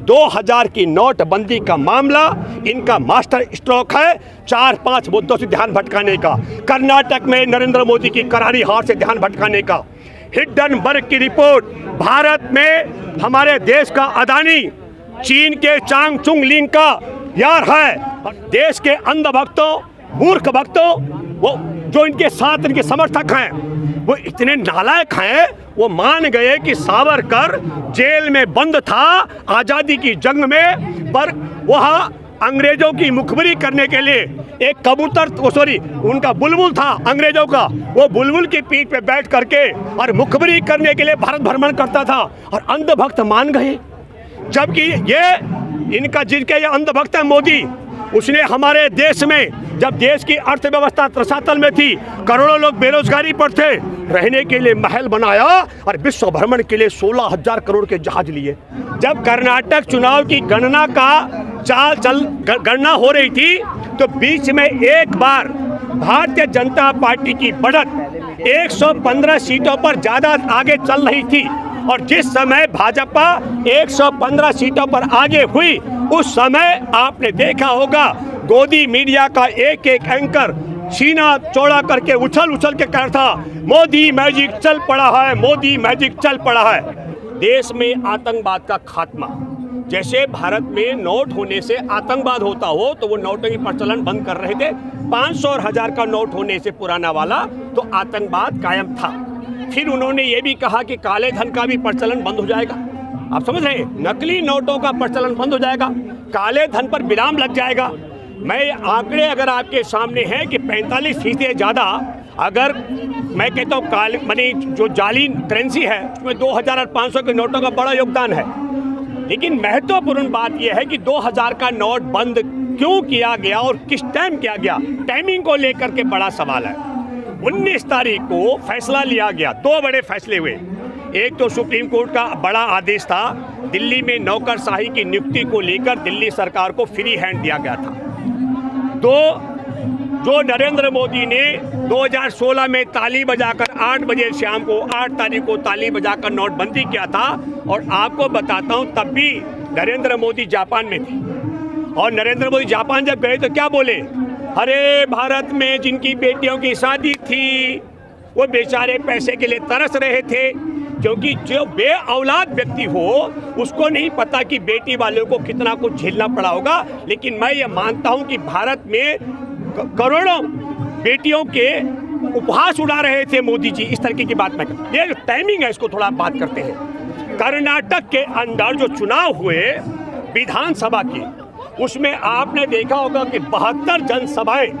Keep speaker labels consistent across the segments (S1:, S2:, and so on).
S1: 2000 की नोटबंदी का मामला इनका मास्टर स्ट्रोक है 4-5 मुद्दों से ध्यान भटकाने का। कर्नाटक में नरेंद्र मोदी की करारी हार से ध्यान भटकाने का। हिंडनबर्ग की रिपोर्ट, भारत में हमारे देश का अदानी चीन के चांग चुंग लिंग का यार है। देश के अंध भक्तों, मूर्ख भक्तों, वो जो इनके साथ इनके समर्थक हैं, वो इतने नालायक हैं, वो मान गए कि सावरकर जेल में बंद था आज़ादी की जंग में, पर वह अंग्रेजों की मुखबिरी करने के लिए एक कबूतर, उनका बुलबुल था अंग्रेजों का, वो बुलबुल की पीठ पे बैठ करके और मुखबिरी करने के लिए भारत भ्रमण करता था और अंधभक्त मान गए। जबकि ये इनका जिनके ये अंधभक्त है मोदी, उसने हमारे देश में जब देश की अर्थव्यवस्था त्रसातल में थी, करोड़ों लोग बेरोजगारी पर थे, रहने के लिए महल बनाया और विश्व भ्रमण के लिए 16,000 करोड़ के जहाज लिए। जब कर्नाटक चुनाव की गणना हो रही थी तो बीच में एक बार भारतीय जनता पार्टी की बढ़त 115 सीटों पर ज़्यादा आगे चल रही थी और जिस समय भाजपा 115 सीटों पर आगे हुई, उस समय आपने देखा होगा गोदी मीडिया का एक एंकर सीना चौड़ा करके उछल के कह रहा था, मोदी मैजिक चल पड़ा है, मोदी मैजिक चल पड़ा है। देश में आतंकवाद का खात्मा, जैसे भारत में नोट होने से आतंकवाद होता हो तो वो नोटों की प्रचलन बंद कर रहे थे। 500 और 1000 का नोट होने से पुराना वाला तो आतंकवाद कायम था। फिर उन्होंने ये भी कहा कि काले धन का भी प्रचलन बंद हो जाएगा। आप समझ रहे हैं, नकली नोटों का प्रचलन बंद हो जाएगा, काले धन पर विराम लग जाएगा। मैं आंकड़े अगर आपके सामने हैं कि 45% ज़्यादा, अगर मैं कहता हूँ काले मनी जो जाली करेंसी है उसमें 2000 और 500 के नोटों का बड़ा योगदान है। लेकिन महत्वपूर्ण बात यह है कि 2000 का नोट बंद क्यों किया गया और किस टाइम किया गया, टाइमिंग को लेकर के बड़ा सवाल है। 19 तारीख को फैसला लिया गया, 2 बड़े फैसले हुए। एक तो सुप्रीम कोर्ट का बड़ा आदेश था, दिल्ली में नौकरशाही की नियुक्ति को लेकर दिल्ली सरकार को फ्री हैंड दिया गया था। जो नरेंद्र मोदी ने 2016 में ताली बजाकर 8 बजे शाम को 8 तारीख को ताली बजाकर नोटबंदी किया था। और आपको बताता हूं, तब भी नरेंद्र मोदी जापान में थे और नरेंद्र मोदी जापान जब गए तो क्या बोले, अरे भारत में जिनकी बेटियों की शादी थी वो बेचारे पैसे के लिए तरस रहे थे, क्योंकि जो बे औलाद व्यक्ति हो उसको नहीं पता कि बेटी वालों को कितना कुछ झेलना पड़ा होगा। लेकिन मैं ये मानता हूं कि भारत में करोड़ों बेटियों के उपहास उड़ा रहे थे मोदी जी। इस तरीके की बात मैं करता, ये जो टाइमिंग है इसको थोड़ा बात करते हैं। कर्नाटक के अंदर जो चुनाव हुए विधानसभा की, उसमें आपने देखा होगा कि 72 जनसभाएं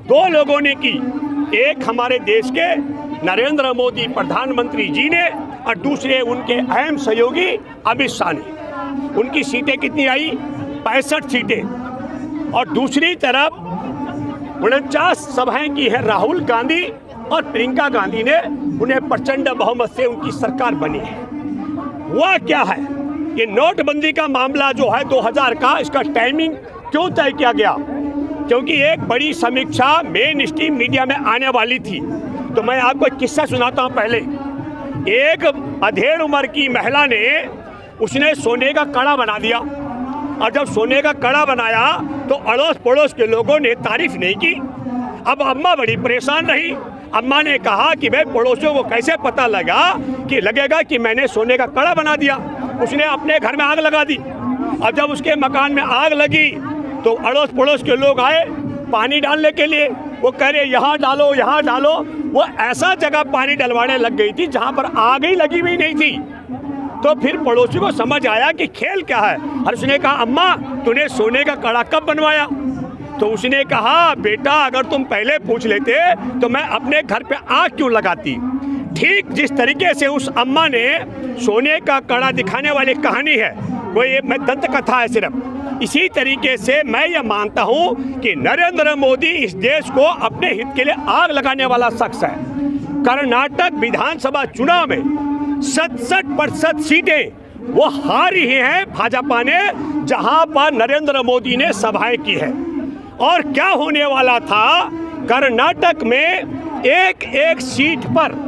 S1: 2 लोगों ने की, एक हमारे देश के नरेंद्र मोदी प्रधानमंत्री जी ने और दूसरे उनके अहम सहयोगी अमित शाह ने। उनकी सीटें कितनी आई, 65 सीटें। और दूसरी तरफ 49 सभाएं की है राहुल गांधी और प्रियंका गांधी ने, उन्हें प्रचंड बहुमत से उनकी सरकार बनी है। हुआ क्या है, ये नोटबंदी का मामला जो है 2000 का, इसका टाइमिंग क्यों तय किया गया, क्योंकि एक बड़ी समीक्षा मेन स्ट्रीम मीडिया में आने वाली थी। तो मैं आपको एक किस्सा सुनाता हूँ। पहले एक अधेड़ उम्र की महिला ने, उसने सोने का कड़ा बना दिया और जब सोने का कड़ा बनाया तो अड़ोस पड़ोस के लोगों ने तारीफ नहीं की। अब अम्मा बड़ी परेशान रही। अम्मा ने कहा कि भाई पड़ोसियों को कैसे पता लगेगा कि मैंने सोने का कड़ा बना दिया। उसने अपने घर में आग लगा दी। अब जब उसके मकान में आग लगी तो अड़ोस पड़ोस के लोग आए पानी डालने के लिए। वो कह रहे यहाँ डालो, यहाँ डालो। वो ऐसा जगह पानी डलवाने लग गई थी जहाँ पर आग ही लगी हुई नहीं थी। तो फिर पड़ोसी को समझ आया कि खेल क्या है और उसने कहा, अम्मा तूने सोने का कड़ा कब बनवाया? तो उसने कहा, बेटा अगर तुम पहले पूछ लेते तो मैं अपने घर पे आग क्यों लगाती। ठीक जिस तरीके से उस अम्मा ने सोने का कड़ा दिखाने वाली कहानी है, वो ये मैं दंत कथा है सिर्फ, इसी तरीके से मैं ये मानता हूँ कि नरेंद्र मोदी इस देश को अपने हित के लिए आग लगाने वाला शख्स है। कर्नाटक विधानसभा चुनाव में 67% सीटें वो हारी ही हैं भाजपा ने, जहां पर नरेंद्र मोदी ने सभाएं की है। और क्या होने वाला था, कर्नाटक में एक एक सीट पर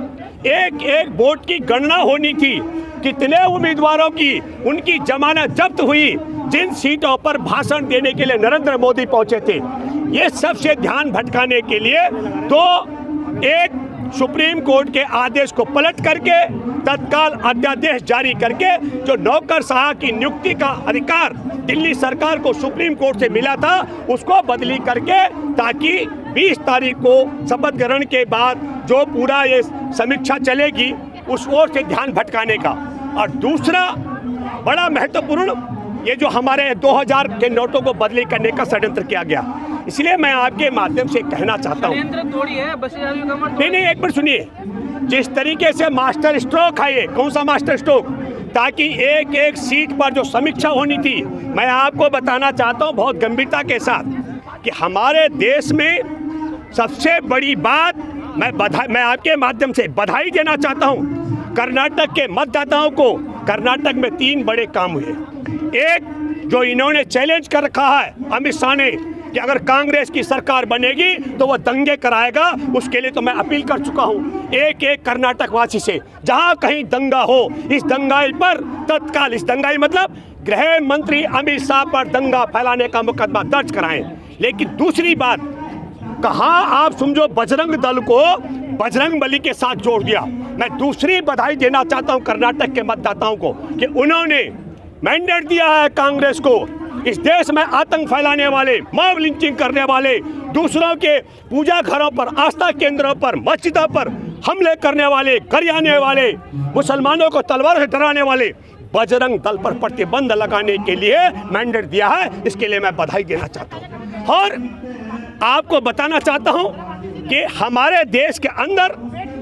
S1: एक एक वोट की गणना होनी थी। कितने उम्मीदवारों की उनकी जमानत जब्त हुई जिन सीटों पर भाषण देने के लिए नरेंद्र मोदी पहुंचे थे। ये सबसे ध्यान भटकाने के लिए तो एक सुप्रीम कोर्ट के आदेश को पलट करके तत्काल अध्यादेश जारी करके जो नौकरशाह की नियुक्ति का अधिकार दिल्ली सरकार को सुप्रीम कोर्ट से मिला था उसको बदली करके ताकि 20 तारीख को शपथ ग्रहण के बाद जो पूरा ये समीक्षा चलेगी उस ओर से ध्यान भटकाने का। और दूसरा बड़ा महत्वपूर्ण ये जो हमारे 2000 के नोटों को बदली करने का षड्यंत्र किया गया। इसलिए मैं आपके माध्यम से कहना चाहता हूँ, नहीं एक बार सुनिए, जिस तरीके से मास्टर स्ट्रोक है ये कौन सा मास्टर स्ट्रोक, ताकि एक एक सीट पर जो समीक्षा होनी थी, मैं आपको बताना चाहता हूँ बहुत गंभीरता के साथ कि हमारे देश में सबसे बड़ी बात मैं आपके माध्यम से बधाई देना चाहता हूँ कर्नाटक के मतदाताओं को। कर्नाटक में 3 बड़े काम हुए। एक जो इन्होंने चैलेंज कर रखा है अमित शाह ने कि अगर कांग्रेस की सरकार बनेगी तो वह दंगे कराएगा, उसके लिए तो मैं अपील कर चुका हूं एक एक कर्नाटक वासी से, जहां कहीं दंगा हो इस दंगाई पर तत्काल, इस दंगाई मतलब गृह मंत्री अमित शाह पर दंगा फैलाने का मुकदमा दर्ज कराएं। लेकिन दूसरी बात, कहां आप समझो बजरंग दल को बजरंग बली के साथ जोड़ दिया। मैं दूसरी बधाई देना चाहता हूं कर्नाटक के मतदाताओं को कि उन्होंने मैंडेट दिया है कांग्रेस को इस देश में आतंक फैलाने वाले, मॉब लिंचिंग करने वाले, दूसरों के पूजा घरों पर, आस्था केंद्रों पर, मस्जिदों पर हमले करने वाले, गरियाने वाले, मुसलमानों को तलवार से डराने वाले बजरंग दल पर प्रतिबंध लगाने के लिए मैंडेट दिया है। इसके लिए मैं बधाई देना चाहता हूँ। और आपको बताना चाहता हूँ कि हमारे देश के अंदर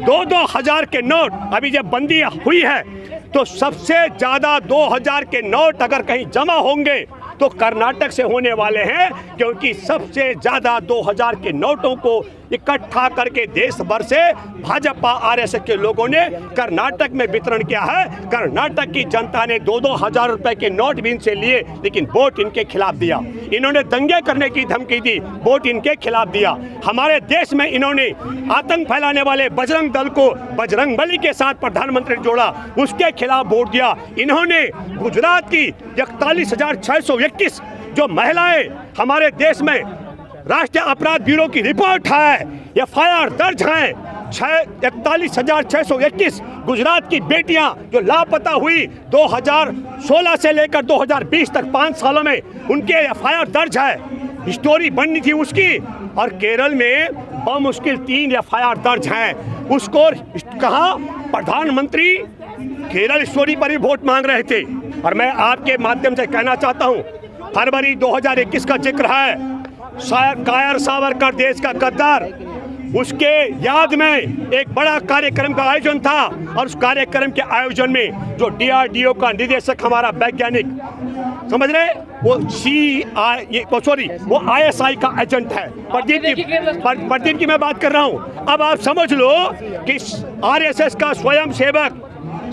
S1: 2-2 हज़ार के नोट अभी जब बंदी हुई है तो सबसे ज़्यादा 2000 के नोट अगर कहीं जमा होंगे तो कर्नाटक से होने वाले हैं, क्योंकि सबसे ज़्यादा 2000 के नोटों को इकट्ठा करके देश भर से भाजपा आरएसएस के लोगों ने कर्नाटक में वितरण किया है। कर्नाटक की जनता ने 2-2 हज़ार रुपए के नोट भी इनसे लिए, लेकिन वोट इनके खिलाफ दिया। इन्होंने दंगे करने की धमकी दी, वोट इनके खिलाफ दिया। हमारे देश में इन्होंने आतंक फैलाने वाले बजरंग दल को बजरंग बली के साथ प्रधानमंत्री जोड़ा, उसके खिलाफ वोट दिया। इन्होंने गुजरात की 41,621 जो महिलाएं हमारे देश में राष्ट्रीय अपराध ब्यूरो की रिपोर्ट है, एफआईआर दर्ज हैं, 41,621 गुजरात की बेटियां जो लापता हुई 2016 से लेकर 2020 तक 5 सालों में उनके एफआईआर दर्ज है, स्टोरी बननी थी उसकी। और केरल में बमुश्किल 3 एफआईआर दर्ज हैं। उसको कहा प्रधानमंत्री केरल स्टोरी पर ही वोट मांग रहे थे। और मैं आपके माध्यम से कहना चाहता हूं, फरवरी 2021 का जिक्र है, कायर सावरकर देश का गद्दार, उसके याद में एक बड़ा कार्यक्रम का आयोजन था। और उस कार्यक्रम के आयोजन में जो DRDO का निदेशक हमारा वैज्ञानिक, समझ रहे, वो वो ISI का एजेंट है, प्रदीप की मैं बात कर रहा हूँ। अब आप समझ लो कि RSS का स्वयं सेवक,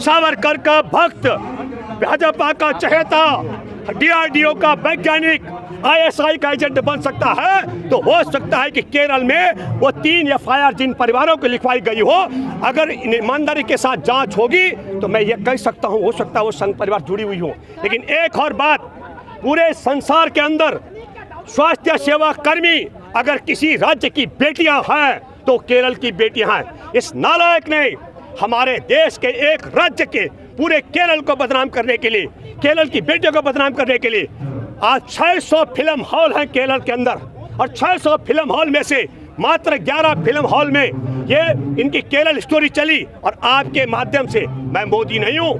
S1: सावरकर का भक्त, भाजपा का चहेता, DRDO का वैज्ञानिक ISI का एजेंट बन सकता है, तो हो सकता है कि केरल में वो 3 एफआईआर जिन परिवारों को लिखवाई गई हो, अगर ईमानदारी के साथ जांच होगी तो मैं ये कह सकता हूँ हो सकता है वो संघ परिवार जुड़ी हुई हो। लेकिन एक और बात, पूरे संसार के अंदर स्वास्थ्य सेवा कर्मी अगर किसी राज्य की बेटियां हैं तो केरल की बेटियां हैं। इस नालायक ने हमारे देश के एक राज्य के पूरे केरल को बदनाम करने के लिए, केरल की बेटियों को बदनाम करने के लिए, आज 600 फिल्म हॉल हैं केरल के अंदर, और 600 फिल्म हॉल में से मात्र 11 फिल्म हॉल में ये इनकी केरल स्टोरी चली। और आपके माध्यम से, मैं मोदी नहीं हूँ,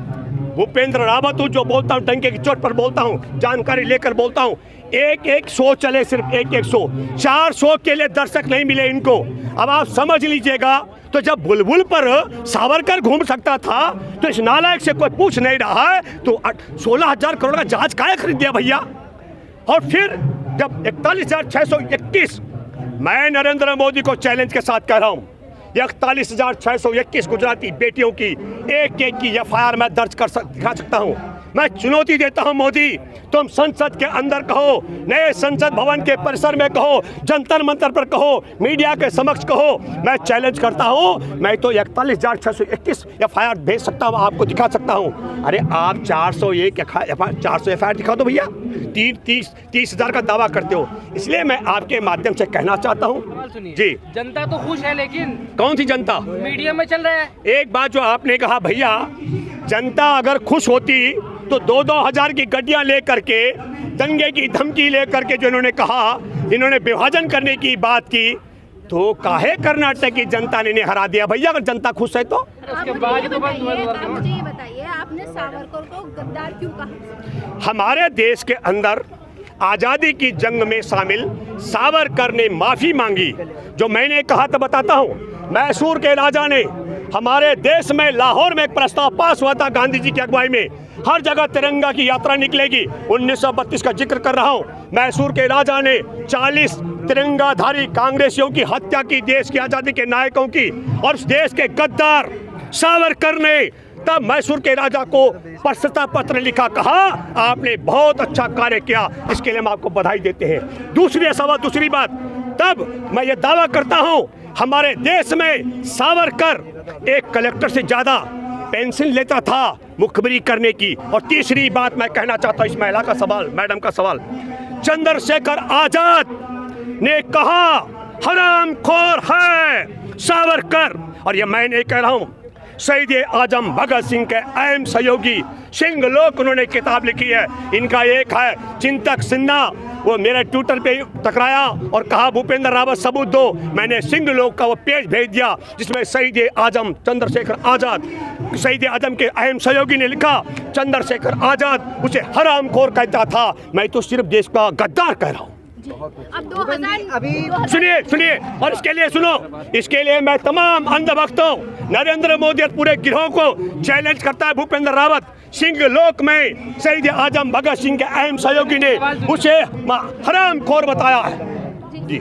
S1: भूपेंद्र रावत हूँ, जो बोलता हूँ डंके की चोट पर बोलता हूँ, जानकारी लेकर बोलता हूँ। एक शो चले, सिर्फ एक शो, 4 शो के लिए दर्शक नहीं मिले इनको। अब आप समझ लीजिएगा, तो जब बुलबुल पर सावरकर घूम सकता था तो इस नालायक से कोई पूछ नहीं रहा है, तो 16,000 करोड़ का जहाज काहे खरीद दिया भैया। और फिर जब 41,621, मैं नरेंद्र मोदी को चैलेंज के साथ कह रहा हूँ, 41,621 गुजराती बेटियों की एक की एफआईआर मैं दर्ज कर दिखा सकता हूँ। मैं चुनौती देता हूं मोदी, तुम संसद के अंदर कहो, नए संसद भवन के परिसर में कहो, जंतर मंतर पर कहो, मीडिया के समक्ष कहो, मैं चैलेंज करता हूं। मैं तो 41,621 FIR भेज सकता हूं, आपको दिखा सकता हूं। अरे आप 401 FIR दिखा दो भैया, 30,000 का दावा करते हो। इसलिए मैं आपके माध्यम से कहना चाहता हूँ जी,
S2: जनता तो खुश है, लेकिन
S1: कौन सी जनता?
S2: मीडिया में चल रहा है।
S1: एक बात जो आपने कहा भैया, जनता अगर खुश होती तो 2-2 हज़ार की गड्डियां लेकर के, दंगे की धमकी लेकर के जो इन्होंने कहा, इन्होंने विभाजन करने की बात की, तो काहे कर्नाटक की जनता ने इन्हें हरा दिया भैया? अगर जनता खुश है तो
S2: उसके बाद तो
S3: मुझे ये बताइए, आपने सावरकर को गद्दार क्यों कहा?
S1: हमारे देश के अंदर आज़ादी की जंग में शामिल सावरकर ने माफ़ी मांगी। जो मैंने कहा था बताता हूँ, मैसूर के राजा ने, हमारे देश में लाहौर में एक प्रस्ताव पास हुआ था गांधी जी की अगुवाई में, हर जगह तिरंगा की यात्रा निकलेगी। 1932 का जिक्र कर रहा हूँ। मैसूर के राजा ने 40 तिरंगाधारी कांग्रेसियों की हत्या की, देश की आज़ादी के नायकों की, और उस देश के गद्दार सावरकर ने तब मैसूर के राजा को प्रशस्ति पत्र लिखा, कहा आपने बहुत अच्छा कार्य किया, इसके लिए हम आपको बधाई देते हैं। दूसरी बात, तब मैं ये दावा करता हूँ हमारे देश में सावरकर एक कलेक्टर से ज़्यादा पेंशन लेता था मुखबिरी करने की। और तीसरी बात मैं कहना चाहता हूँ, इस महिला का सवाल, मैडम का सवाल, चंद्रशेखर आजाद ने कहा हरामखोर है सावरकर, और ये मैं नहीं कह रहा हूँ, शहीद आजम भगत सिंह के अहम सहयोगी सिंह लोक उन्होंने किताब लिखी है, इनका एक है चिंतक सिन्हा, वो मेरे ट्विटर पे टकराया और कहा भूपेंद्र रावत सबूत दो। मैंने सिंह लोक का वो पेज भेज दिया जिसमें शहीद आजम चंद्रशेखर आज़ाद, शहीद आजम के अहम सहयोगी ने लिखा, चंद्रशेखर आज़ाद उसे हरामखोर कहता था, मैं तो सिर्फ देश का गद्दार कह रहा हूँ।
S3: अब 2000
S1: सुनिए, और इसके लिए सुनो, इसके लिए मैं तमाम अंधभक्तों, नरेंद्र मोदी और पूरे गिरोह को चैलेंज करता है। भूपेंद्र रावत सिंह लोक में शहीद आजम भगत सिंह के अहम सहयोगी ने उसे हरामखोर बताया है। जी।